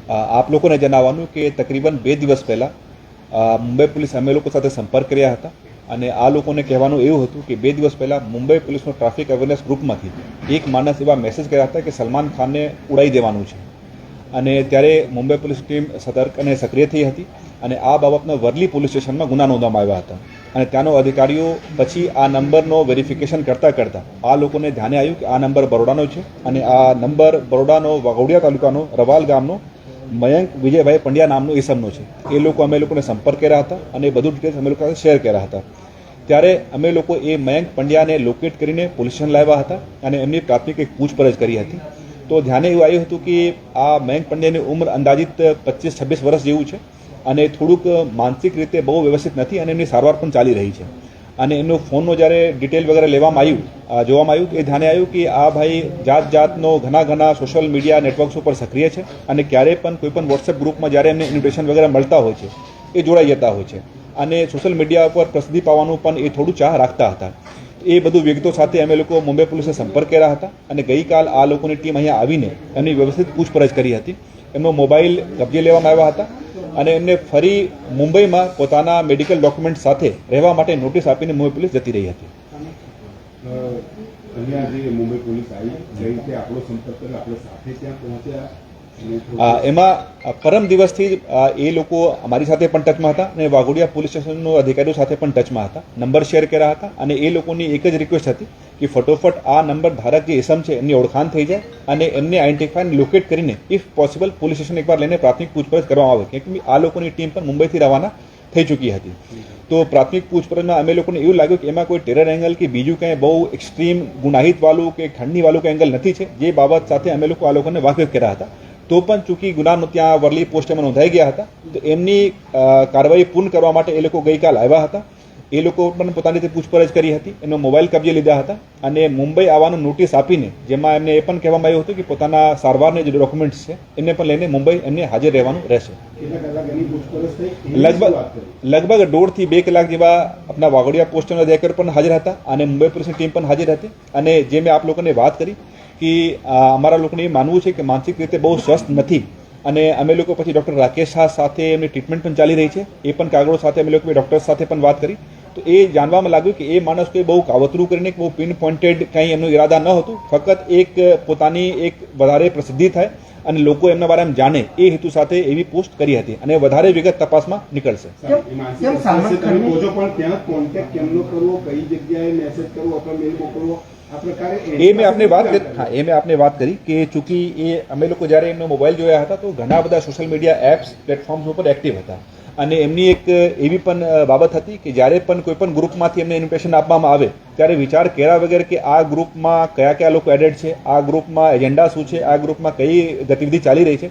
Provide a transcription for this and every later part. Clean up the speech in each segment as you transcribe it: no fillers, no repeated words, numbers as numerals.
આપ લોકોને જણાવવાનું કે તકરીબન 2 દિવસ પહેલાં મુંબઈ પોલીસ અમે લોકો સાથે સંપર્ક કર્યા હતા અને આ લોકોને કહેવાનું એવું હતું કે 2 દિવસ પહેલાં મુંબઈ પોલીસનો ટ્રાફિક અવેરનેસ ગ્રુપમાંથી એક માણસ એવા મેસેજ કર્યા હતા કે સલમાન ખાનને ઉડાઈ દેવાનું છે અને ત્યારે મુંબઈ પોલીસ ટીમ સતર્ક અને સક્રિય થઈ હતી અને આ બાબતનો વર્લી પોલીસ સ્ટેશનમાં ગુના નોંધવામાં આવ્યા હતા અને ત્યાંનો અધિકારીઓ પછી આ નંબરનો વેરિફિકેશન કરતાં આ લોકોને ધ્યાને આવ્યું કે આ નંબર બરોડાનો છે અને આ નંબર બરોડાનો વાઘોડિયા તાલુકાનો રવાલ ગામનો મયંક વિજયભાઈ પંડ્યા નામનો ઈસમનો છે. એ લોકો અમે લોકોને સંપર્ક કર્યા હતા અને બધું ડિટેલ્સ અમે લોકો સાથે શેર કર્યા હતા. ત્યારે અમે લોકો એ મયંક પંડ્યાને લોકેટ કરીને પોલીસ સ્ટેશન લાવ્યા હતા અને એમની પ્રાથમિક એક પૂછપરછ કરી હતી. તો ધ્યાને એવું આવ્યું હતું કે આ મયંક પંડ્યાની ઉંમર અંદાજિત 25-26 વર્ષ જેવું છે અને થોડુંક માનસિક રીતે બહુ વ્યવસ્થિત નથી અને એમની સારવાર પણ ચાલી રહી છે. અને એમનો ફોનનો જ્યારે ડિટેલ વગેરે લેવામાં જોવામાં આવ્યું એ ધ્યાને આવ્યું કે આ ભાઈ જાતનો ઘણા સોશિયલ મીડિયા નેટવર્ક્સ ઉપર સક્રિય છે અને ક્યારેય પણ કોઈ પણ વોટ્સએપ ગ્રુપમાં જ્યારે એમને ઇન્વિટેશન વગેરે મળતા હોય છે એ જોડાઈ જતા હોય છે અને સોશિયલ મીડિયા ઉપર પ્રસિદ્ધિ પાવાનું પણ એ થોડું ચાહ રાખતા હતા. એ બધું વિગતો સાથે અમે લોકો મુંબઈ પોલીસે સંપર્ક કર્યા હતા અને ગઈકાલ આ લોકોની ટીમ અહીંયા આવીને એમની વ્યવસ્થિત પૂછપરછ કરી હતી. એમનો મોબાઈલ કબજે લેવામાં આવ્યા હતા અને એમને ફરી મુંબઈમાં પોતાના મેડિકલ ડોક્યુમેન્ટ સાથે રહેવા માટે નોટિસ આપીને મુંબઈ પોલીસ જતી રહી હતી. મુંબઈ પોલીસ આવી જે રીતે આપણો સંપર્ક કર્યો આપણે સાથે ત્યાં પહોંચ્યા એમાં પરમ દિવસથી એ લોકો અમારી સાથે પણ ટચમાં હતા અને વાઘોડિયા પોલીસ સ્ટેશનનો અધિકારીઓ સાથે પણ ટચમાં હતા. નંબર શેર કર્યા હતા અને એ લોકોની એક જ રિક્વેસ્ટ હતી કે ફટોફટ આ નંબર ધારક જે ઇસમ છે એમની ઓળખાણ થઈ જાય અને એમને આઈડેન્ટિફાઈ લોકેટ કરીને ઇફ પોસિબલ પોલીસ સ્ટેશન એકવાર લઈને પ્રાથમિક પૂછપરછ કરવામાં આવે કેમ કે આ લોકોની ટીમ પણ મુંબઈથી રવાના થઈ ચૂકી હતી. તો પ્રાથમિક પૂછપરછમાં અમે લોકોને એવું લાગ્યું કે એમાં કોઈ ટેરર એંગલ કે બીજું કંઈ બહુ એક્સ્ટ્રીમ ગુનાહિતવાળું કે ખંડણીવાળું કંઈ એંગલ નથી છે જે બાબત સાથે અમે લોકો આ લોકોને વાકેફ કર્યા હતા. તો પણ ચૂંકી ગુનાનો ત્યાં વર્લી પોસ્ટમાં નોંધાઈ ગયા હતા તો એમની કાર્યવાહી પૂર્ણ કરવા માટે એ લોકો ગઈકાલ આવ્યા હતા. એ લોકો પણ પોતાની રીતે પૂછપરછ કરી હતી, એમનો મોબાઈલ કબજે લીધા હતા અને મુંબઈ આવવાનું નોટિસ આપીને જેમાં એમને એ પણ કહેવામાં આવ્યું હતું કે પોતાના સારવારના જે ડોક્યુમેન્ટ્સ છે એમને પણ લઈને મુંબઈ એમને હાજર રહેવાનું રહેશે. લગભગ 1.5 થી 2 કલાક જેવા આપણા વાઘોડિયા પોસ્ટના અધિકારી પણ હાજર હતા અને મુંબઈ પોલીસની ટીમ પણ હાજર હતી. અને જે મેં આપ લોકોને વાત કરી કે અમારા લોકોને એ માનવું છે કે માનસિક રીતે બહુ સ્વસ્થ નથી અને અમે લોકો પછી ડૉક્ટર રાકેશ શાહ સાથે એમની ટ્રીટમેન્ટ પણ ચાલી રહી છે. એ પણ કાગળો સાથે અમે લોકો ડૉક્ટર સાથે પણ વાત કરી તો એ જાણવામાં લાગ્યું કે એ માણસ કોઈ બહુ કાવતરું કરીને બહુ પિન પોઇન્ટેડ કંઈ એમનો ઈરાદા ન હતું, ફક્ત એક પોતાની એક વધારે પ્રસિદ્ધિ થાય અને લોકો એમના બારેમાં જાણે એ હેતુ સાથે એવી પોસ્ટ કરી હતી અને વધારે વિગત તપાસમાં નીકળશે. એ મેં આપને વાત કરી કે ચૂંકી એ અમે લોકો જ્યારે એમનો મોબાઈલ જોયા હતા તો ઘણા બધા સોશિયલ મીડિયા એપ્સ પ્લેટફોર્મ્સ ઉપર એક્ટિવ હતા અને એમની એક એવી પણ બાબત હતી કે જ્યારે પણ કોઈ પણ ગ્રુપમાંથી એમને ઇન્વિટેશન આપવામાં આવે ત્યારે વિચાર કર્યા વગર કે આ ગ્રુપમાં કયા લોકો એડેડ છે, આ ગ્રુપમાં એજન્ડા શું છે, આ ગ્રુપમાં કઈ ગતિવિધિ ચાલી રહી છે,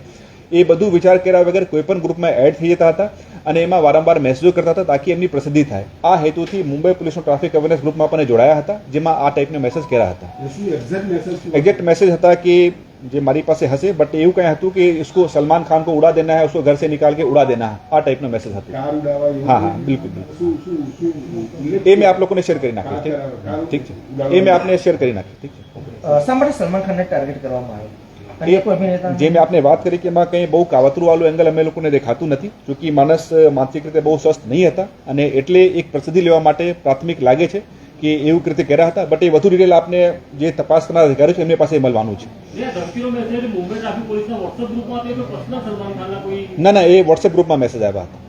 એ બધું વિચાર કર્યા વગર કોઈ પણ ગ્રુપમાં એડ થઈ જતા હતા અને એમાં વારંવાર મેસેજો કરતા હતા તાકી એમની પ્રસિદ્ધિ થાય. આ હેતુથી મુંબઈ પોલીસનો ટ્રાફિક અવેરનેસ ગ્રુપમાં પણ જોડાયા હતા જેમાં આ ટાઈપનો મેસેજ કર્યા હતા. એક્ઝેક્ટ મેસેજ હતા કે જે મારી પાસે હશે બટ એવું કંઈ હતું કે इसको सलमान खान को उड़ा देना है, उसको घर से निकाल के उड़ा देना है, આ ટાઈપનો મેસેજ હતો. હા બિલકુલ. એ મેં આપ લોકોને શેર કરી નાખ્યું. ઠીક છે, એ મેં આપને શેર કરી નાખ્યું. ઠીક છે. શા માટે સલમાન ખાનને ટાર્ગેટ કરવામાં આવ્યો? જે મેં આપને વાત કરી કે એમાં કંઈ બહુ કાવતરું વાળું એંગલ અમે લોકોને દેખાતું નથી. ચૂંકી માણસ માનસિક રીતે બહુ સ્વસ્થ નહીં હતા અને એટલે એક પ્રસિદ્ધિ લેવા માટે પ્રાથમિક લાગે છે કે એવું રીતે કર્યા હતા. બટ એ વધુ ડિટેલ આપને જે તપાસ કરનાર અધિકારીઓ છે એમની પાસે મળવાનું છે. ના એ વોટ્સએપ ગ્રુપમાં મેસેજ આવ્યા હતા.